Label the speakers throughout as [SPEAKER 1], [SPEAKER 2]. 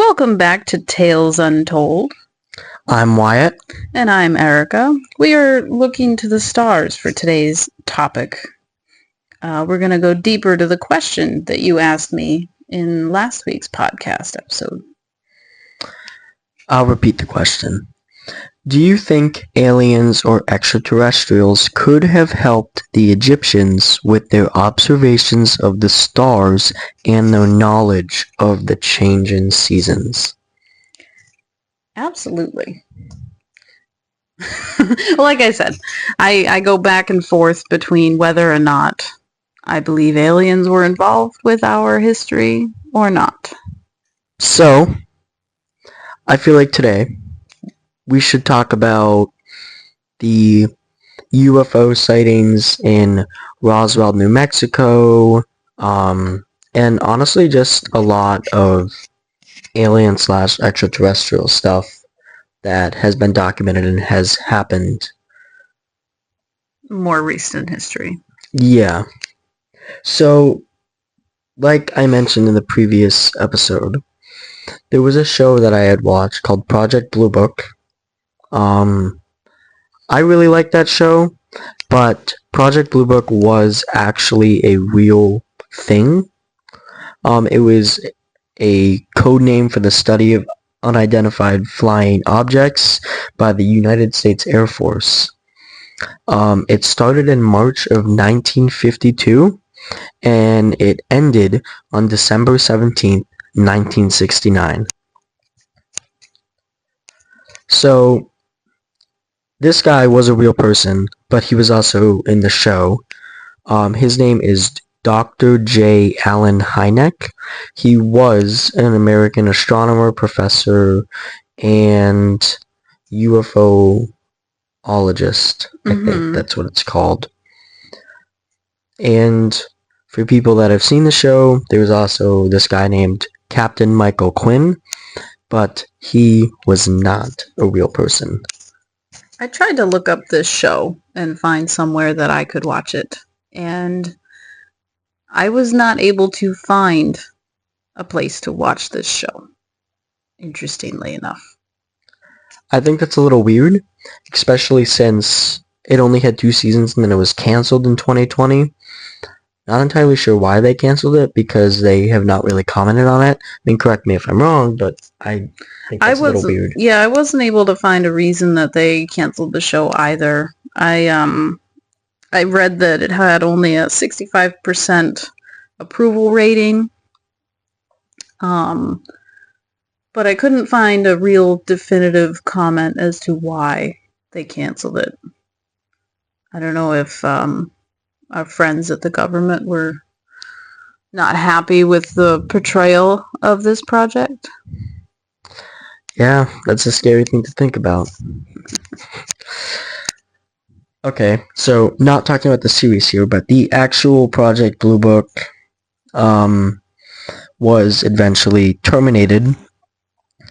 [SPEAKER 1] Welcome back to Tales Untold.
[SPEAKER 2] I'm Wyatt.
[SPEAKER 1] And I'm Erica. We are looking to the stars for today's topic. We're going to go deeper to the question that you asked me in last week's podcast episode.
[SPEAKER 2] I'll repeat the question. Do you think aliens or extraterrestrials could have helped the Egyptians with their observations of the stars and their knowledge of the change in seasons?
[SPEAKER 1] Absolutely. Like I said, I go back and forth between whether or not I believe aliens were involved with our history or not.
[SPEAKER 2] So, I feel like today we should talk about the UFO sightings in Roswell, New Mexico, and honestly just a lot of alien/extraterrestrial stuff that has been documented and has happened.
[SPEAKER 1] More recent history.
[SPEAKER 2] Yeah. So, like I mentioned in the previous episode, there was a show that I had watched called Project Blue Book. I really liked that show, but Project Blue Book was actually a real thing. It was a code name for the study of unidentified flying objects by the United States Air Force. It started in March of 1952, and it ended on December 17th, 1969. So, this guy was a real person, but he was also in the show. His name is Dr. J. Allen Hynek. He was an American astronomer, professor, and UFOologist. I think that's what it's called. And for people that have seen the show, there's also this guy named Captain Michael Quinn, but he was not a real person.
[SPEAKER 1] I tried to look up this show and find somewhere that I could watch it, and I was not able to find a place to watch this show, interestingly enough.
[SPEAKER 2] I think that's a little weird, especially since it only had 2 seasons and then it was canceled in 2020. Not entirely sure why they canceled it, because they have not really commented on it. I mean, correct me if I'm wrong, but I think that's a little weird.
[SPEAKER 1] Yeah, I wasn't able to find a reason that they canceled the show either. I read that it had only a 65% approval rating, but I couldn't find a real definitive comment as to why they canceled it. I don't know if our friends at the government were not happy with the portrayal of this project.
[SPEAKER 2] Yeah, that's a scary thing to think about. Okay, so not talking about the series here, but the actual Project Blue Book was eventually terminated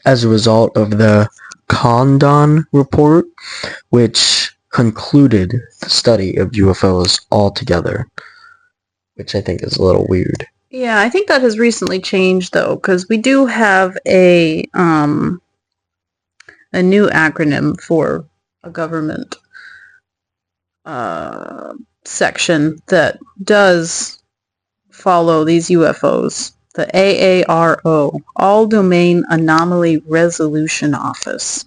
[SPEAKER 2] as a result of the Condon report, which concluded the study of UFOs altogether, which I think is a little weird.
[SPEAKER 1] Yeah, I think that has recently changed, though, because we do have a new acronym for a government section that does follow these UFOs. The AARO, All Domain Anomaly Resolution Office.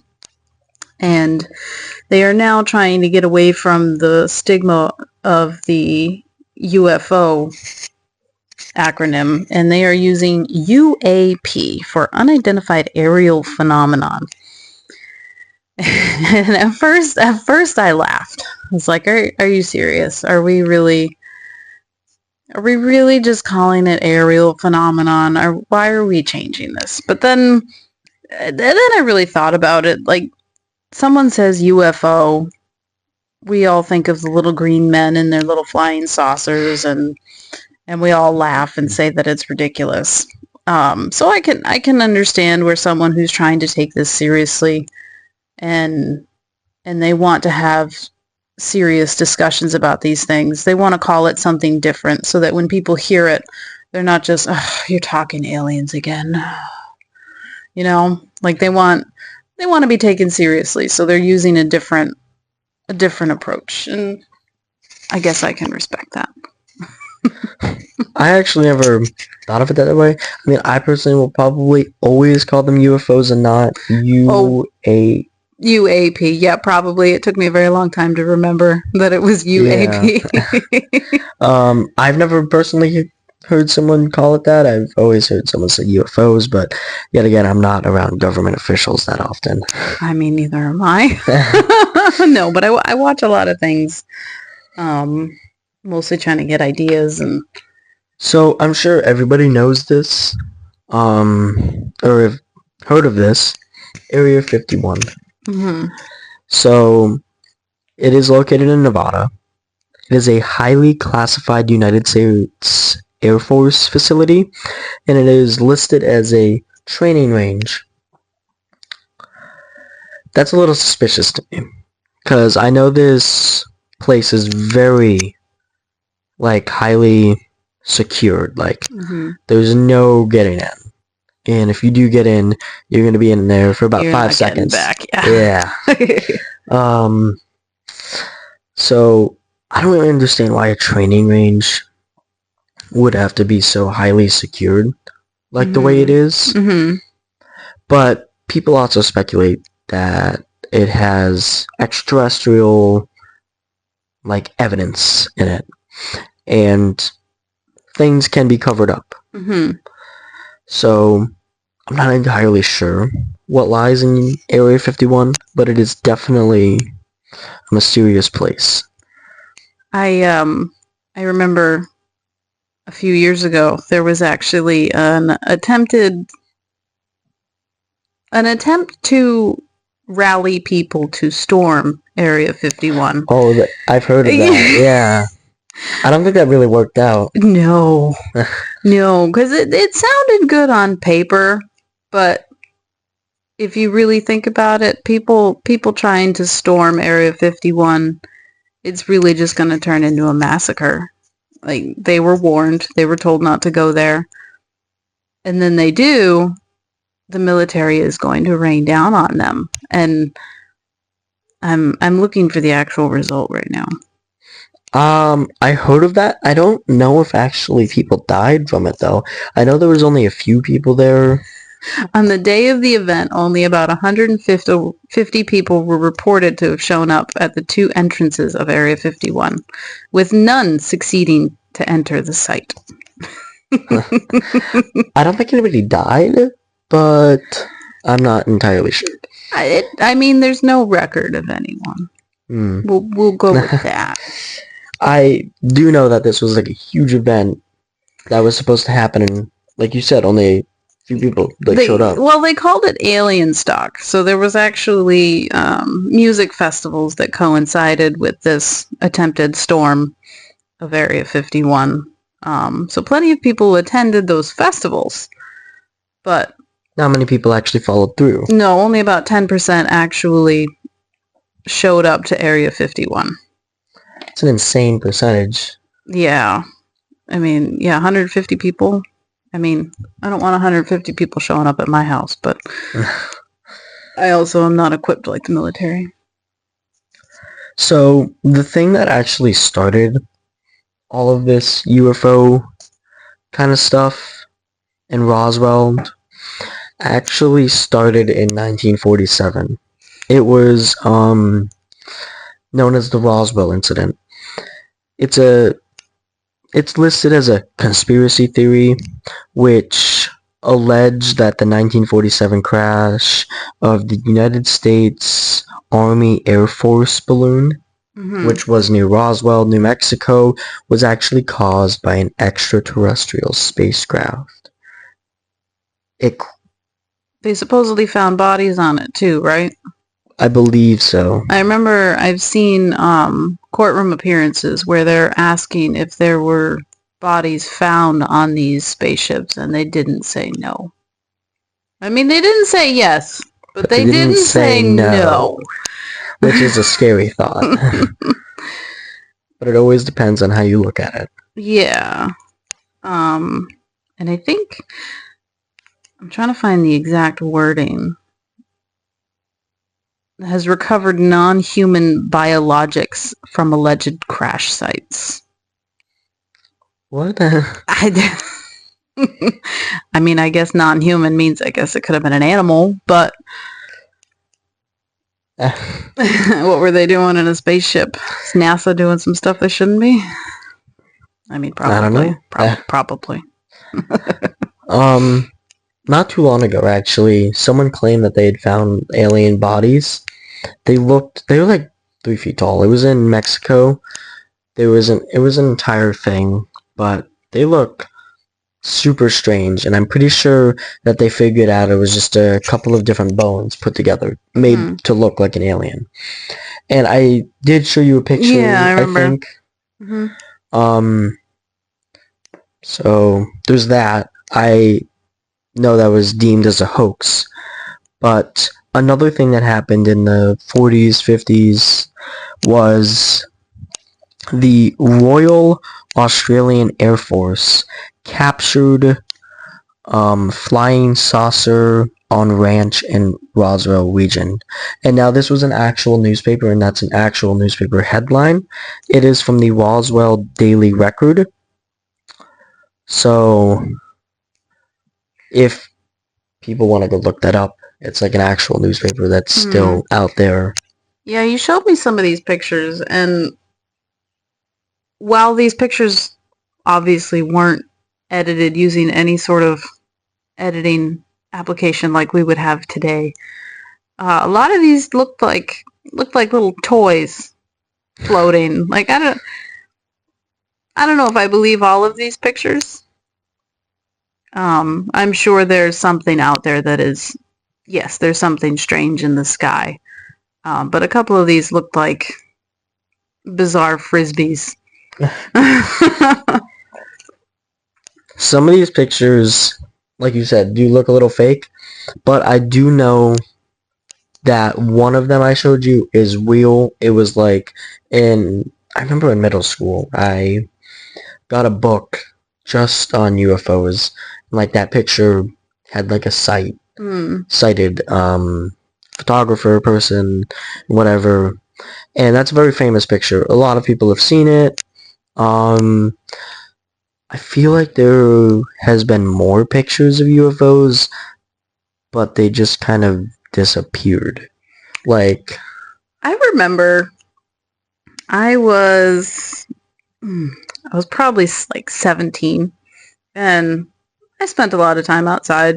[SPEAKER 1] And they are now trying to get away from the stigma of the UFO acronym, and they are using UAP for Unidentified Aerial Phenomenon. And at first I laughed. I was like, are you serious? Are we really just calling it aerial phenomenon, or why are we changing this? But then I really thought about it. Like, someone says UFO, we all think of the little green men and their little flying saucers, and we all laugh and say that it's ridiculous. So I can understand where someone who's trying to take this seriously and they want to have serious discussions about these things, they want to call it something different so that when people hear it, they're not just, oh, you're talking aliens again. You know, like they want to be taken seriously, so they're using a different approach, and I guess I can respect that.
[SPEAKER 2] I actually never thought of it that way. I mean, I personally will probably always call them UFOs and not UA.
[SPEAKER 1] UAP, yeah, probably. It took me a very long time to remember that it was
[SPEAKER 2] Yeah.
[SPEAKER 1] UAP.
[SPEAKER 2] I've never personally heard someone call it that. I've always heard someone say UFOs, but yet again, I'm not around government officials that often.
[SPEAKER 1] I mean, neither am I. No, but I watch a lot of things, mostly trying to get ideas and.
[SPEAKER 2] So I'm sure everybody knows this, or have heard of this, Area 51.
[SPEAKER 1] Mm-hmm.
[SPEAKER 2] So it is located in Nevada. It is a highly classified United States Air Force facility, and it is listed as a training range. That's a little suspicious to me, because I know this place is very, highly secured.
[SPEAKER 1] Mm-hmm.
[SPEAKER 2] There's no getting in. And if you do get in, you're going to be in there for about
[SPEAKER 1] You're
[SPEAKER 2] 5
[SPEAKER 1] not
[SPEAKER 2] seconds.
[SPEAKER 1] back. Yeah.
[SPEAKER 2] So I don't really understand why a training range would have to be so highly secured the way it is.
[SPEAKER 1] Mm-hmm.
[SPEAKER 2] But people also speculate that it has extraterrestrial evidence in it, and things can be covered up.
[SPEAKER 1] Mm-hmm.
[SPEAKER 2] So I'm not entirely sure what lies in Area 51, but it is definitely a mysterious place.
[SPEAKER 1] I remember a few years ago there was actually an attempt to rally people to storm Area 51.
[SPEAKER 2] Oh, I've heard of that. Yeah. I don't think that really worked out.
[SPEAKER 1] No, because it sounded good on paper, but if you really think about it, people trying to storm Area 51, it's really just going to turn into a massacre. Like, they were warned, they were told not to go there, and then they do, the military is going to rain down on them, and I'm looking for the actual result right now.
[SPEAKER 2] I heard of that. I don't know if actually people died from it, though. I know there was only a few people there.
[SPEAKER 1] On the day of the event, only about 150 people were reported to have shown up at the two entrances of Area 51, with none succeeding to enter the site.
[SPEAKER 2] I don't think anybody died, but I'm not entirely sure.
[SPEAKER 1] I mean, there's no record of anyone. We'll go with that.
[SPEAKER 2] I do know that this was a huge event that was supposed to happen, and like you said, only a few people showed up.
[SPEAKER 1] Well, they called it Alien Stock, so there was actually music festivals that coincided with this attempted storm of Area 51. So plenty of people attended those festivals, but
[SPEAKER 2] not many people actually followed through.
[SPEAKER 1] No, only about 10% actually showed up to Area 51.
[SPEAKER 2] It's an insane percentage.
[SPEAKER 1] Yeah. I mean, 150 people. I mean, I don't want 150 people showing up at my house, but I also am not equipped like the military.
[SPEAKER 2] So, the thing that actually started all of this UFO kind of stuff in Roswell actually started in 1947. It was known as the Roswell incident. It's listed as a conspiracy theory, which alleged that the 1947 crash of the United States Army Air Force balloon, which was near Roswell, New Mexico, was actually caused by an extraterrestrial spacecraft.
[SPEAKER 1] They supposedly found bodies on it too, right?
[SPEAKER 2] I believe so.
[SPEAKER 1] I remember I've seen courtroom appearances where they're asking if there were bodies found on these spaceships, and they didn't say no. I mean, they didn't say yes, but they didn't say no.
[SPEAKER 2] Which is a scary thought. But it always depends on how you look at it.
[SPEAKER 1] Yeah. And I think I'm trying to find the exact wording. Has recovered non-human biologics from alleged crash sites.
[SPEAKER 2] What?
[SPEAKER 1] I mean, I guess non-human means I guess it could have been an animal, but what were they doing in a spaceship? Is NASA doing some stuff they shouldn't be? I mean, probably.
[SPEAKER 2] I don't know.
[SPEAKER 1] Probably.
[SPEAKER 2] Not too long ago, actually, someone claimed that they had found alien bodies. They were like 3 feet tall. It was in Mexico. It was an entire thing, but they look super strange, and I'm pretty sure that they figured out it was just a couple of different bones put together, made to look like an alien. And I did show you a picture,
[SPEAKER 1] Yeah, I remember.
[SPEAKER 2] I think.
[SPEAKER 1] Mm-hmm.
[SPEAKER 2] So there's that. I know that was deemed as a hoax. But another thing that happened in the 40s, 50s was the Royal Australian Air Force captured flying saucer on ranch in Roswell region. And now this was an actual newspaper, and that's an actual newspaper headline. It is from the Roswell Daily Record. So if people want to go look that up, it's like an actual newspaper that's still out there.
[SPEAKER 1] Yeah, you showed me some of these pictures, and while these pictures obviously weren't edited using any sort of editing application like we would have today, a lot of these looked like little toys floating. Like I don't know if I believe all of these pictures. I'm sure there's something out there that is, yes, there's something strange in the sky. But a couple of these looked like bizarre frisbees.
[SPEAKER 2] Some of these pictures, like you said, do look a little fake, but I do know that one of them I showed you is real. It was like I remember in middle school, I got a book just on UFOs. Like that picture had like a cited photographer, person, whatever. And that's a very famous picture. A lot of people have seen it. I feel like there has been more pictures of UFOs, but they just kind of disappeared. Like,
[SPEAKER 1] I remember I was probably like 17, and I spent a lot of time outside,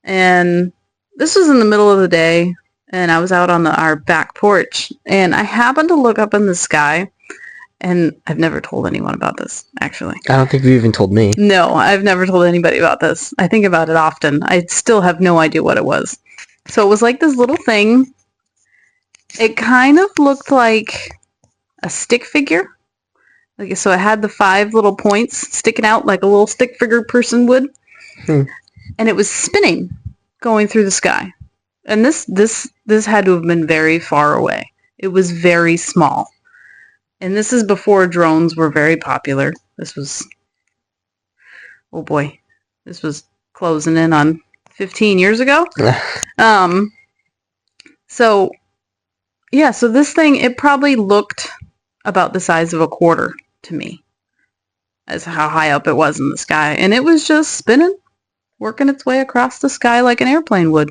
[SPEAKER 1] and this was in the middle of the day, and I was out on our back porch, and I happened to look up in the sky, and I've never told anyone about this, actually.
[SPEAKER 2] I don't think you even told me.
[SPEAKER 1] No, I've never told anybody about this. I think about it often. I still have no idea what it was. So it was like this little thing. It kind of looked like a stick figure. Like, so it had the 5 little points sticking out like a little stick figure person would. And it was spinning, going through the sky. And this had to have been very far away. It was very small. And this is before drones were very popular. This was, oh boy, this was closing in on 15 years ago. So, yeah, so this thing, it probably looked about the size of a quarter to me, as how high up it was in the sky. And it was just spinning, working its way across the sky like an airplane would.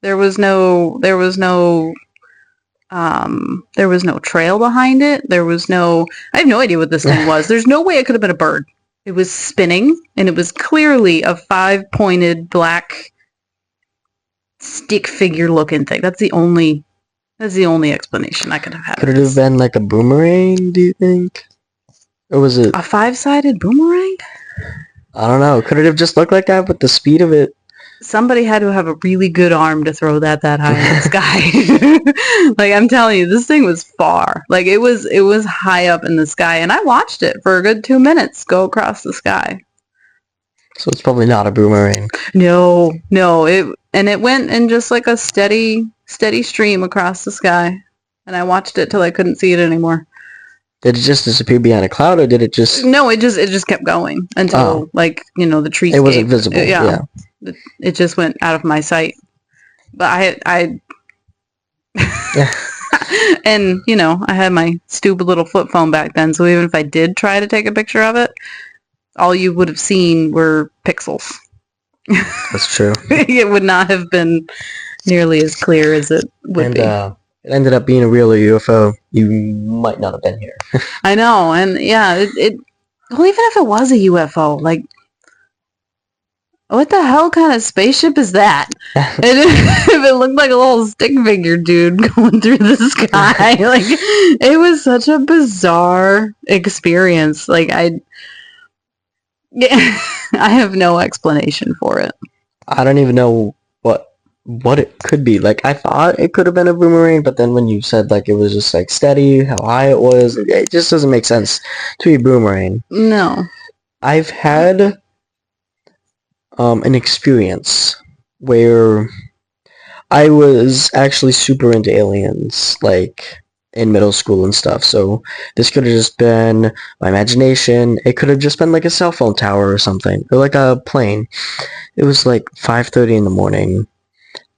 [SPEAKER 1] There was no trail behind it. I have no idea what this thing was. There's no way it could have been a bird. It was spinning, and it was clearly a 5-pointed black stick figure looking thing. That's the only explanation I could have had.
[SPEAKER 2] Could it have been like a boomerang, do you think? Or was it
[SPEAKER 1] a 5-sided boomerang?
[SPEAKER 2] I don't know. Could it have just looked like that with the speed of it?
[SPEAKER 1] Somebody had to have a really good arm to throw that high in the sky. Like, I'm telling you, this thing was far. Like, it was high up in the sky, and I watched it for a good 2 minutes go across the sky.
[SPEAKER 2] So it's probably not a boomerang.
[SPEAKER 1] No, it went in just like a steady stream across the sky, and I watched it till I couldn't see it anymore.
[SPEAKER 2] Did it just disappear behind a cloud, or did it just...
[SPEAKER 1] No, it just kept going until, the trees.
[SPEAKER 2] It wasn't visible, yeah.
[SPEAKER 1] It just went out of my sight. But I and I had my stupid little flip phone back then, so even if I did try to take a picture of it, all you would have seen were pixels.
[SPEAKER 2] That's true.
[SPEAKER 1] It would not have been nearly as clear as it would be.
[SPEAKER 2] It ended up being a real UFO. You might not have been here.
[SPEAKER 1] I know, and yeah, well, even if it was a UFO, like, what the hell kind of spaceship is that? And if it looked like a little stick figure dude going through the sky, like, it was such a bizarre experience. Like, I have no explanation for it.
[SPEAKER 2] I don't even know what it could be. Like, I thought it could have been a boomerang, but then when you said, like, it was just, like, steady, how high it was, it just doesn't make sense to be a boomerang.
[SPEAKER 1] No.
[SPEAKER 2] I've had an experience where I was actually super into aliens, like, in middle school and stuff. So this could have just been my imagination. It could have just been, like, a cell phone tower or something, or, like, a plane. It was, like, 5:30 in the morning.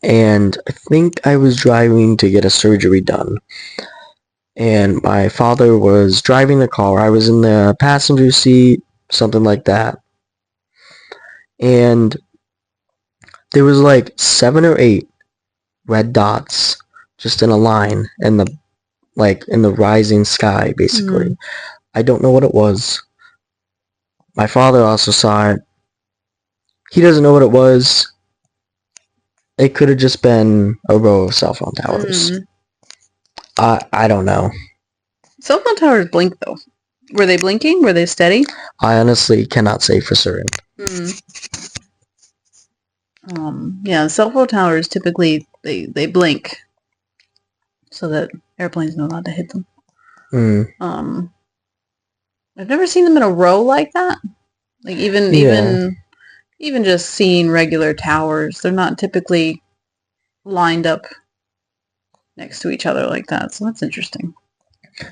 [SPEAKER 2] And I think I was driving to get a surgery done. And my father was driving the car. I was in the passenger seat, something like that. And there was like 7 or 8 red dots just in a line in the rising sky, basically. I don't know what it was. My father also saw it. He doesn't know what it was. It could have just been a row of cell phone towers. I don't know.
[SPEAKER 1] Cell phone towers blink, though. Were they blinking? Were they steady?
[SPEAKER 2] I honestly cannot say for certain.
[SPEAKER 1] Yeah, cell phone towers typically they blink so that airplanes know not to hit them. I've never seen them in a row like that. Like even just seeing regular towers, they're not typically lined up next to each other like that. So that's interesting.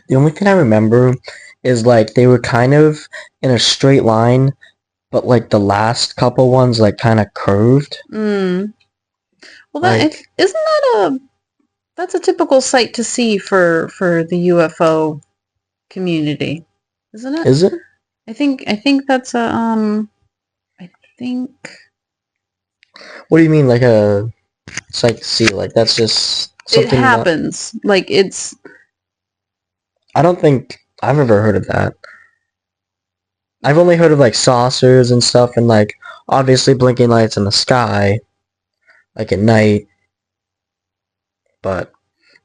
[SPEAKER 2] The only thing I remember is like they were kind of in a straight line, but like the last couple ones like kind of curved.
[SPEAKER 1] Well, that's a typical sight to see for the UFO community, isn't it?
[SPEAKER 2] Is it?
[SPEAKER 1] I think that's a I think.
[SPEAKER 2] What do you mean, like a sight to see? Like that's just something
[SPEAKER 1] it happens. Like it's.
[SPEAKER 2] I don't think I've ever heard of that. I've only heard of like saucers and stuff, and like obviously blinking lights in the sky, like at night. But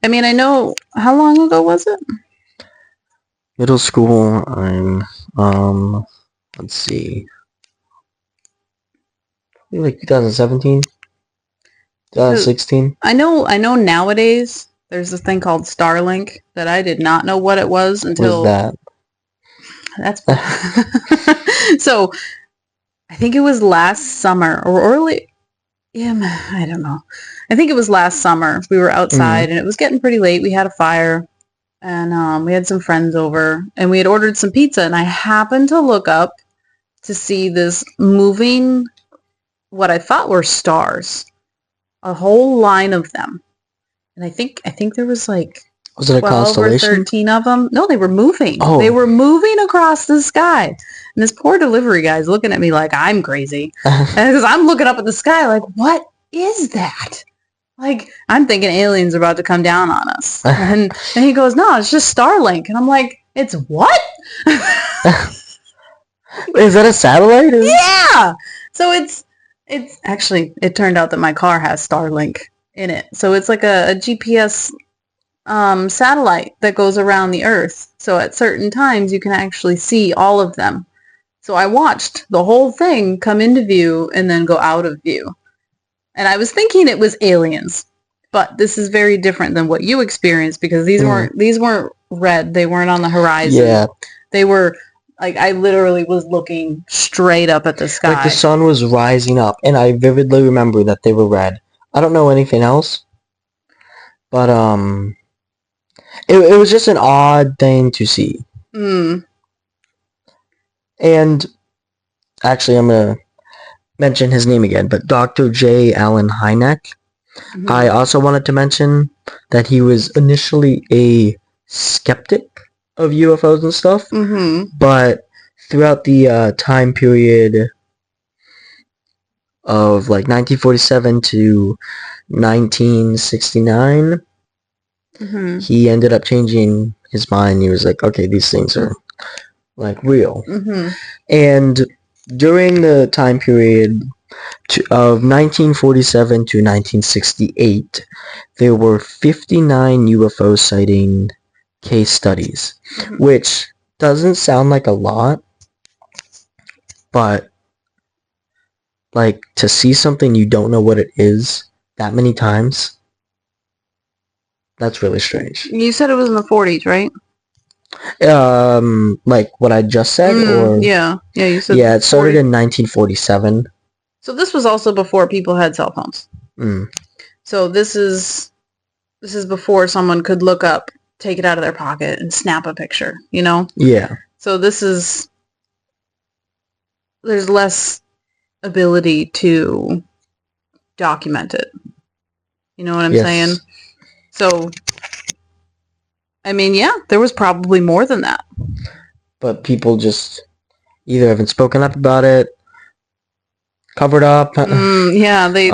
[SPEAKER 1] I mean, I know. How long ago was it?
[SPEAKER 2] Middle school. Let's see. Maybe like 2017, 2016.
[SPEAKER 1] I know nowadays there's this thing called Starlink that I did not know what it was until.
[SPEAKER 2] What is that?
[SPEAKER 1] That's so. I think it was last summer or early. Yeah, I don't know. I think it was last summer. We were outside and it was getting pretty late. We had a fire and we had some friends over and we had ordered some pizza and I happened to look up to see this moving, what I thought were stars, a whole line of them. And I think there was like
[SPEAKER 2] was it a
[SPEAKER 1] 12
[SPEAKER 2] constellation?
[SPEAKER 1] or 13 of them. No, they were moving.
[SPEAKER 2] Oh.
[SPEAKER 1] They were moving across the sky. And this poor delivery guy is looking at me like I'm crazy. Because I'm looking up at the sky like, what is that? Like, I'm thinking aliens are about to come down on us. And he goes, no, it's just Starlink. And I'm like, it's what?
[SPEAKER 2] Is that a satellite?
[SPEAKER 1] Yeah. So it's actually, it turned out that my car has Starlink in it. So it's like a GPS satellite that goes around the Earth. So at certain times you can actually see all of them. So I watched the whole thing come into view and then go out of view. And I was thinking it was aliens. But this is very different than what you experienced because these weren't red. They weren't on the horizon.
[SPEAKER 2] Yeah.
[SPEAKER 1] They were like, I literally was looking straight up at the sky.
[SPEAKER 2] Like the sun was rising up and I vividly remember that they were red. I don't know anything else. But it was just an odd thing to see. And actually, I'm gonna mention his name again, but Dr. J. Allen Hynek. I also wanted to mention that he was initially a skeptic of UFOs and stuff, but throughout the time period of like 1947 to 1969, he ended up changing his mind. He was like, okay, these things are like real. And during the time period of 1947 to 1968, there were 59 UFO sighting case studies, which doesn't sound like a lot, but like to see something you don't know what it is that many times, that's really strange.
[SPEAKER 1] You said it was in the 40s, right?
[SPEAKER 2] Like what I just said, or
[SPEAKER 1] yeah, you said
[SPEAKER 2] it started in 1947.
[SPEAKER 1] So this was also before people had cell phones. So this is before someone could look up, take it out of their pocket, and snap a picture. You know?
[SPEAKER 2] Yeah.
[SPEAKER 1] So there's less ability to document it. You know what I'm saying? So, I mean, yeah, there was probably more than that.
[SPEAKER 2] But people just either haven't spoken up about it, covered up.
[SPEAKER 1] Yeah, they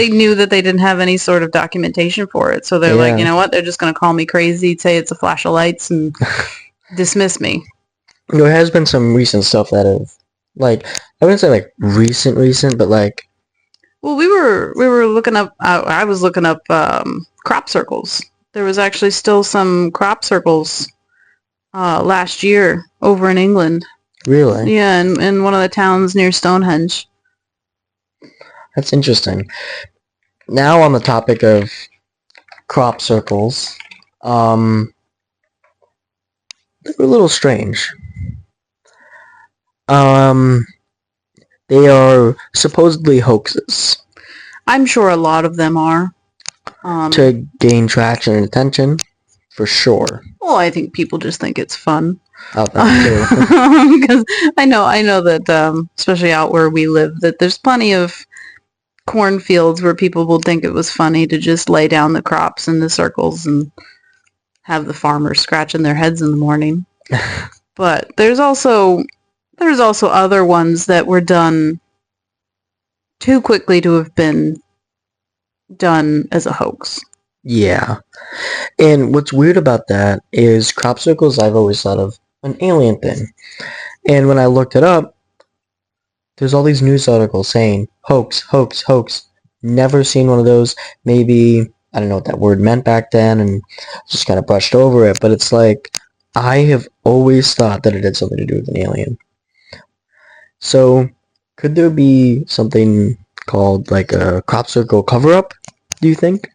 [SPEAKER 1] knew that they didn't have any sort of documentation for it. So they're like, you know what? They're just going to call me crazy, say it's a flash of lights, and dismiss me.
[SPEAKER 2] There has been some recent stuff that have, like, I wouldn't say like recent, but like.
[SPEAKER 1] Well, we were looking up. I was looking up crop circles. There was actually still some crop circles last year over in England.
[SPEAKER 2] Really?
[SPEAKER 1] Yeah, in one of the towns near Stonehenge.
[SPEAKER 2] That's interesting. Now on the topic of crop circles, they were a little strange. They are supposedly hoaxes.
[SPEAKER 1] I'm sure a lot of them are.
[SPEAKER 2] To gain traction and attention, for sure.
[SPEAKER 1] Well, I think people just think it's fun.
[SPEAKER 2] Out there too.
[SPEAKER 1] Because I know that, especially out where we live, that there's plenty of cornfields where people will think it was funny to just lay down the crops in the circles and have the farmers scratching their heads in the morning. But there's also other ones that were done too quickly to have been done as a hoax.
[SPEAKER 2] Yeah. And what's weird about that is crop circles I've always thought of an alien thing. And when I looked it up, there's all these news articles saying hoax, hoax, hoax. Never seen one of those. Maybe, I don't know what that word meant back then and just kind of brushed over it. But it's like, I have always thought that it had something to do with an alien. So, could there be something called like a crop circle cover-up, do you think?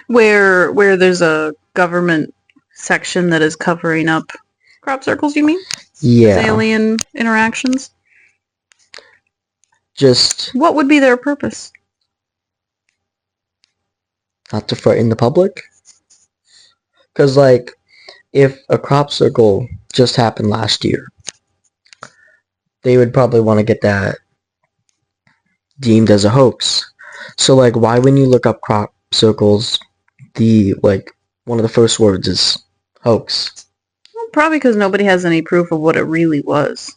[SPEAKER 1] Where there's a government section that is covering up crop circles, you mean?
[SPEAKER 2] Yeah.
[SPEAKER 1] As alien interactions?
[SPEAKER 2] Just...
[SPEAKER 1] What would be their purpose?
[SPEAKER 2] Not to frighten the public? Because, like, if a crop circle just happened last year, they would probably want to get that deemed as a hoax. So, like, why when you look up crop circles, one of the first words is hoax?
[SPEAKER 1] Well, probably because nobody has any proof of what it really was.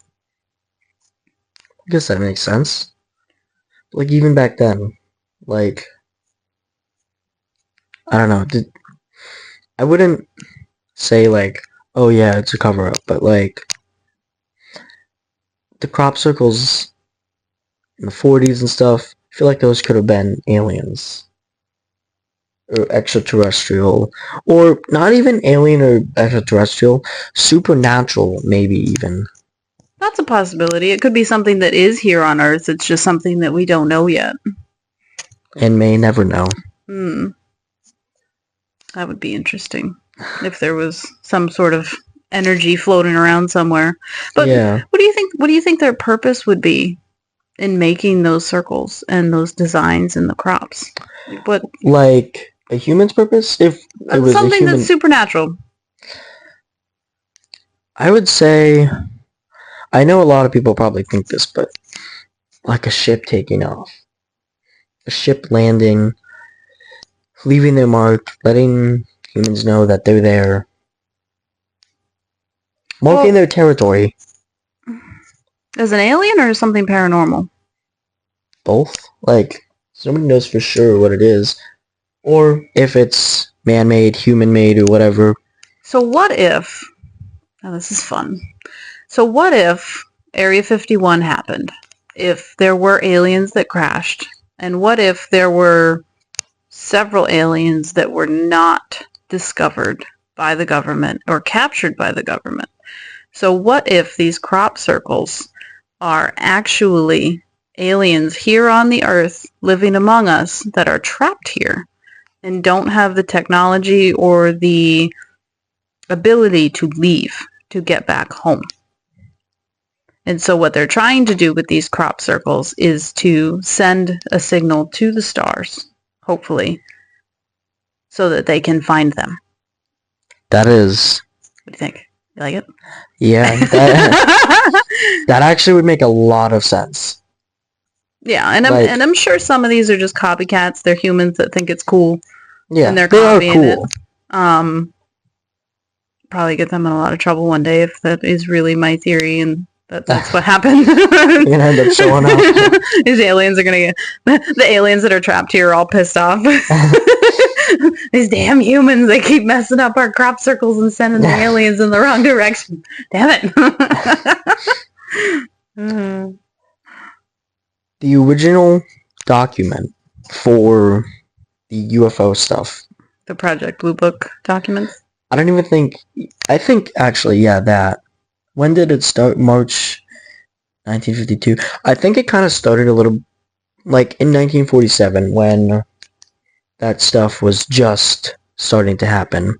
[SPEAKER 2] I guess that makes sense. Like, even back then, like, I don't know, I wouldn't say, like, oh yeah, it's a cover-up, but, like, the crop circles in the 40s and stuff, I feel like those could have been aliens. Or extraterrestrial. Or not even alien or extraterrestrial. Supernatural, maybe even.
[SPEAKER 1] That's a possibility. It could be something that is here on Earth. It's just something that we don't know yet.
[SPEAKER 2] And may never know.
[SPEAKER 1] That would be interesting. If there was some sort of energy floating around somewhere. But
[SPEAKER 2] yeah.
[SPEAKER 1] What do you think their purpose would be in making those circles and those designs in the crops?
[SPEAKER 2] Like a human's purpose? If it was
[SPEAKER 1] something that's supernatural.
[SPEAKER 2] I would say, I know a lot of people probably think this, but like a ship taking off, a ship landing, leaving their mark, letting humans know that they're there, marking their territory.
[SPEAKER 1] As an alien or something paranormal?
[SPEAKER 2] Both. Like, somebody knows for sure what it is. Or if it's man-made, human-made, or whatever.
[SPEAKER 1] So what if... Now this is fun. So what if Area 51 happened? If there were aliens that crashed? And what if there were several aliens that were not discovered by the government or captured by the government? So what if these crop circles are actually aliens here on the Earth living among us that are trapped here and don't have the technology or the ability to leave, to get back home? And so what they're trying to do with these crop circles is to send a signal to the stars, hopefully, so that they can find them.
[SPEAKER 2] That is...
[SPEAKER 1] What do you think? You like it?
[SPEAKER 2] Yeah, that actually would make a lot of sense.
[SPEAKER 1] Yeah, and I'm sure some of these are just copycats. They're humans that think it's cool.
[SPEAKER 2] Yeah,
[SPEAKER 1] and they're copying it. Probably get them in a lot of trouble one day if that is really my theory and that's what happened.
[SPEAKER 2] You're gonna end up showing up.
[SPEAKER 1] These aliens are gonna get the aliens that are trapped here are all pissed off. These damn humans, they keep messing up our crop circles and sending the aliens in the wrong direction. Damn it.
[SPEAKER 2] The original document for the UFO stuff.
[SPEAKER 1] The Project Blue Book documents?
[SPEAKER 2] I don't even think... I think, actually, yeah, that. When did it start? March 1952. I think it kind of started a little... like, in 1947, when that stuff was just starting to happen.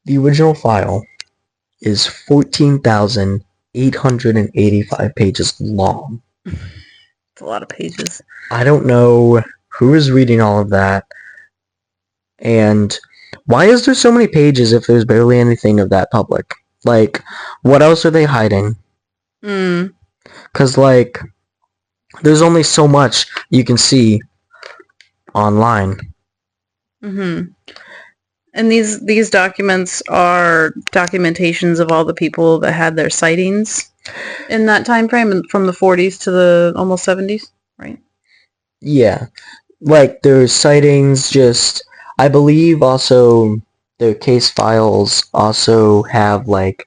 [SPEAKER 2] The original file is 14,885 pages long.
[SPEAKER 1] It's a lot of pages.
[SPEAKER 2] I don't know who is reading all of that. And why is there so many pages if there's barely anything of that public? Like, what else are they hiding? Because, like, there's only so much you can see online.
[SPEAKER 1] And these documents are documentations of all the people that had their sightings in that time frame, from the 40s to the almost 70s, right?
[SPEAKER 2] Yeah. Like, there's sightings, just... I believe also their case files also have, like,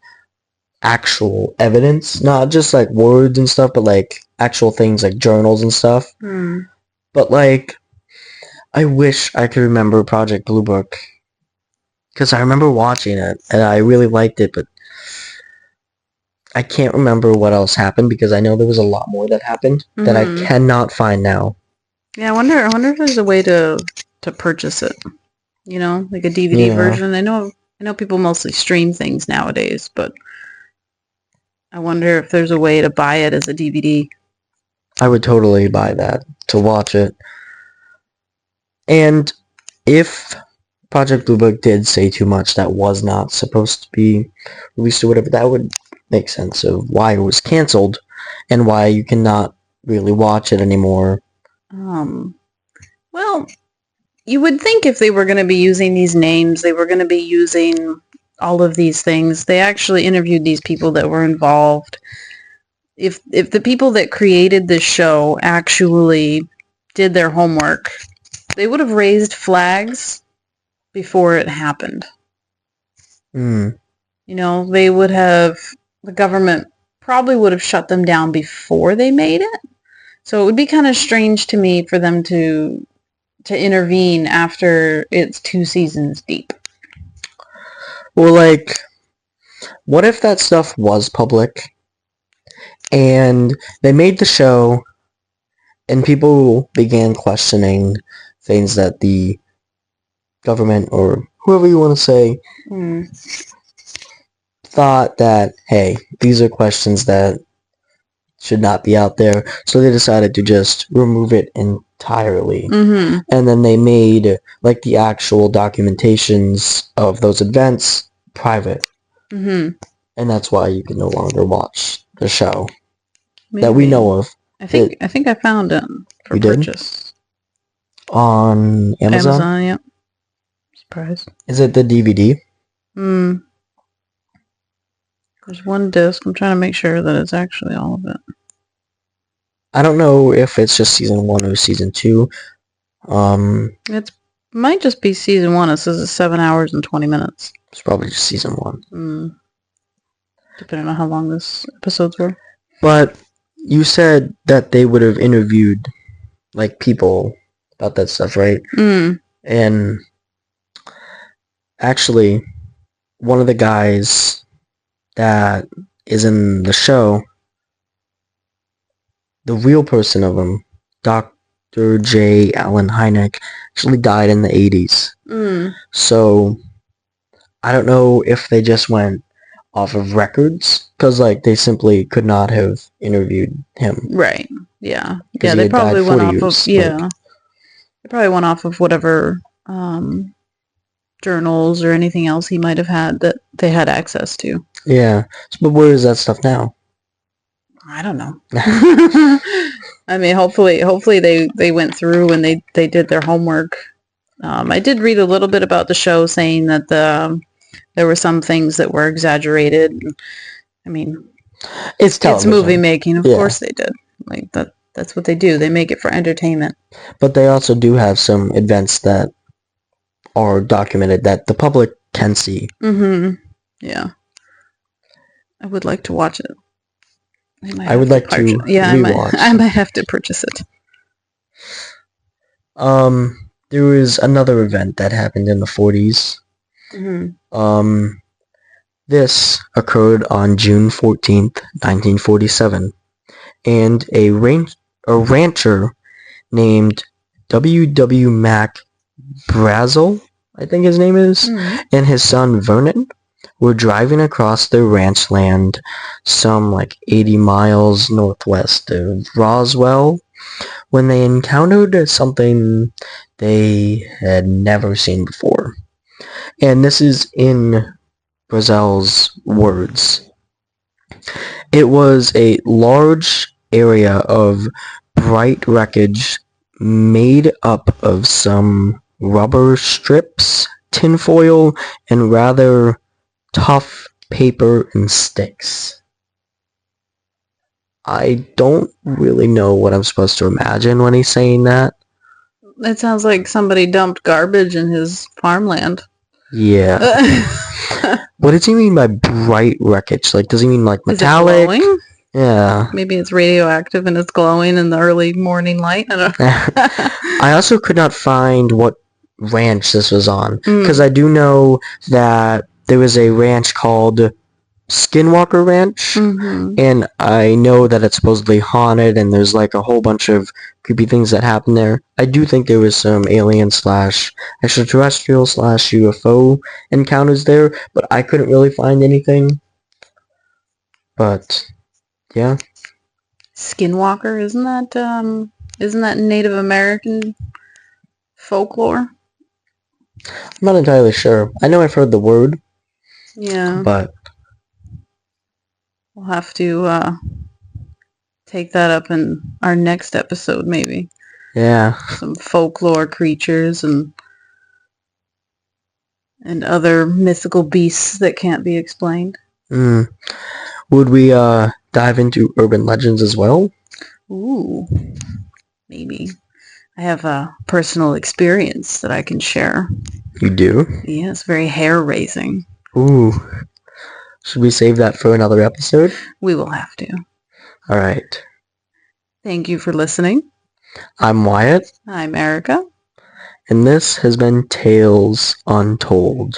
[SPEAKER 2] actual evidence. Not just, like, words and stuff, but, like, actual things, like journals and stuff. But, like, I wish I could remember Project Blue Book. Because I remember watching it, and I really liked it, but I can't remember what else happened, because I know there was a lot more that happened that I cannot find now.
[SPEAKER 1] Yeah, I wonder if there's a way to purchase it. You know, like a DVD version. I know people mostly stream things nowadays, but I wonder if there's a way to buy it as a DVD.
[SPEAKER 2] I would totally buy that to watch it. And if Project Blue Book did say too much that was not supposed to be released or whatever, that would make sense of why it was canceled and why you cannot really watch it anymore.
[SPEAKER 1] Well, you would think if they were going to be using these names, they were going to be using all of these things. They actually interviewed these people that were involved. If the people that created this show actually did their homework, they would have raised flags before it happened. You know, the government probably would have shut them down before they made it. So it would be kind of strange to me for them to intervene after it's 2 seasons deep.
[SPEAKER 2] Well, like, what if that stuff was public and they made the show and people began questioning things that the government, or whoever you want to say, thought that, hey, these are questions that should not be out there, so they decided to just remove it entirely. And then they made, like, the actual documentations of those events private. And that's why you can no longer watch the show that we know of.
[SPEAKER 1] I think I found it for
[SPEAKER 2] You did?
[SPEAKER 1] purchase.
[SPEAKER 2] On Amazon?
[SPEAKER 1] Amazon, yep. Surprise.
[SPEAKER 2] Is it the DVD?
[SPEAKER 1] Hmm. There's one disc. I'm trying to make sure that it's actually all of it.
[SPEAKER 2] I don't know if it's just season 1 or season 2.
[SPEAKER 1] It might just be season 1. It says it's 7 hours and 20 minutes.
[SPEAKER 2] It's probably just season 1.
[SPEAKER 1] Depending on how long this episodes were.
[SPEAKER 2] But you said that they would have interviewed like people about that stuff, right? And actually, one of the guys that is in the show, the real person of him, Dr. J. Allen Hynek, actually died in the 80s. So I don't know if they just went off of records, because like they simply could not have interviewed him.
[SPEAKER 1] Right. Yeah.
[SPEAKER 2] Because
[SPEAKER 1] Yeah,
[SPEAKER 2] he
[SPEAKER 1] they
[SPEAKER 2] had
[SPEAKER 1] probably
[SPEAKER 2] died
[SPEAKER 1] went
[SPEAKER 2] 40
[SPEAKER 1] off
[SPEAKER 2] years.
[SPEAKER 1] of they probably went off of whatever journals or anything else he might have had that they had access to.
[SPEAKER 2] Yeah. But where is that stuff now?
[SPEAKER 1] I don't know. I mean, hopefully they went through and they did their homework. I did read a little bit about the show saying that there were some things that were exaggerated. I mean,
[SPEAKER 2] it's television.
[SPEAKER 1] It's movie making. Of course they did. Like that's what they do. They make it for entertainment.
[SPEAKER 2] But they also do have some events that are documented that the public can see.
[SPEAKER 1] Yeah. I would like to watch it.
[SPEAKER 2] I would like to rewatch.
[SPEAKER 1] I might have to purchase it.
[SPEAKER 2] There was another event that happened in the 40s. This occurred on June 14th, 1947, and a rancher named W. Mac Brazel, I think his name is, and his son Vernon were driving across their ranch land some like 80 miles northwest of Roswell when they encountered something they had never seen before. And this is in Brazel's words. It was a large area of bright wreckage made up of some rubber strips, tinfoil, and rather tough paper and sticks. I don't really know what I'm supposed to imagine when he's saying that.
[SPEAKER 1] It sounds like somebody dumped garbage in his farmland.
[SPEAKER 2] Yeah. What does he mean by bright wreckage? Like, does he mean like metallic?
[SPEAKER 1] Is it glowing?
[SPEAKER 2] Yeah.
[SPEAKER 1] Maybe it's radioactive and it's glowing in the early morning light. I don't know.
[SPEAKER 2] I also could not find what ranch this was on, because I do know that there was a ranch called Skinwalker Ranch, and I know that it's supposedly haunted and there's like a whole bunch of creepy things that happen there. I do think there was some alien / extraterrestrial / UFO encounters there, but I couldn't really find anything. But yeah.
[SPEAKER 1] Skinwalker, isn't that Native American folklore?
[SPEAKER 2] I'm not entirely sure. I know I've heard the word.
[SPEAKER 1] Yeah.
[SPEAKER 2] But
[SPEAKER 1] we'll have to take that up in our next episode, maybe.
[SPEAKER 2] Yeah.
[SPEAKER 1] Some folklore creatures and other mythical beasts that can't be explained.
[SPEAKER 2] Would we dive into urban legends as well?
[SPEAKER 1] Ooh, maybe. I have a personal experience that I can share.
[SPEAKER 2] You do?
[SPEAKER 1] Yeah, it's very hair-raising.
[SPEAKER 2] Ooh. Should we save that for another episode?
[SPEAKER 1] We will have to.
[SPEAKER 2] All right.
[SPEAKER 1] Thank you for listening.
[SPEAKER 2] I'm Wyatt.
[SPEAKER 1] I'm Erica.
[SPEAKER 2] And this has been Tales Untold.